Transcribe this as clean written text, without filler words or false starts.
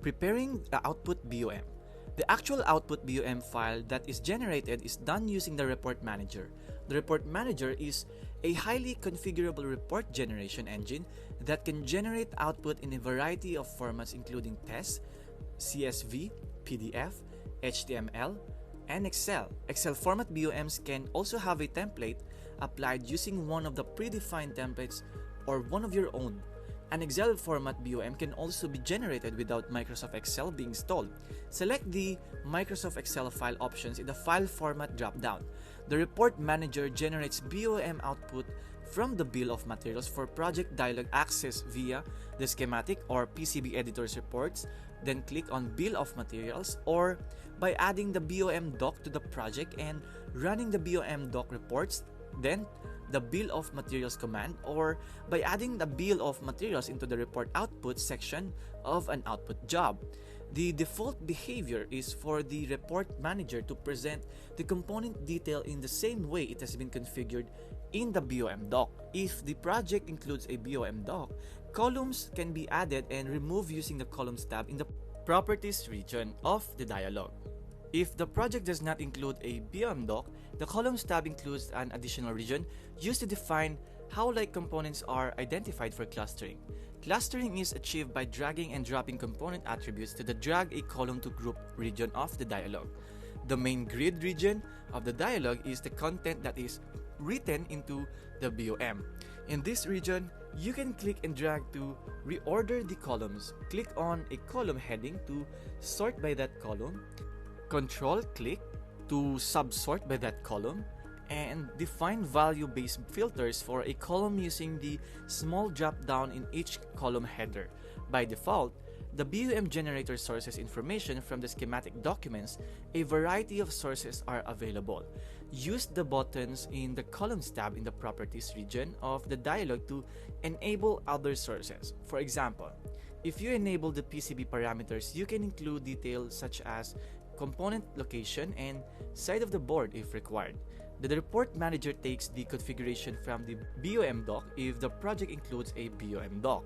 Preparing the output BOM. The actual output BOM file that is generated is done using the report manager. The report manager is a highly configurable report generation engine that can generate output in a variety of formats including text, CSV, PDF, HTML, and Excel. Excel format BOMs can also have a template applied using one of the predefined templates or one of your own. An Excel format BOM can also be generated without Microsoft Excel being installed. Select the Microsoft Excel file options in the File Format drop-down. The Report Manager generates BOM output from the Bill of Materials for Project Dialog access via the schematic or PCB editor's reports, then click on Bill of Materials, or by adding the BOM doc to the project and running the BOM doc reports, then the Bill of Materials command, or by adding the Bill of Materials into the report output section of an output job. The default behavior is for the report manager to present the component detail in the same way it has been configured in the BOM doc. If the project includes a BOM doc, columns can be added and removed using the Columns tab in the Properties region of the dialog. If the project does not include a BOM doc, the Columns tab includes an additional region used to define how like components are identified for clustering. Clustering is achieved by dragging and dropping component attributes to the Drag a Column to Group region of the dialog. The main grid region of the dialog is the content that is written into the BOM. In this region, you can click and drag to reorder the columns. Click on a column heading to sort by that column. Control-click to subsort by that column, and define value-based filters for a column using the small drop-down in each column header. By default, the BOM generator sources information from the schematic documents. A variety of sources are available. Use the buttons in the Columns tab in the Properties region of the dialog to enable other sources. For example, if you enable the PCB parameters, you can include details such as component location and side of the board if required. The report manager takes the configuration from the BOM doc if the project includes a BOM doc.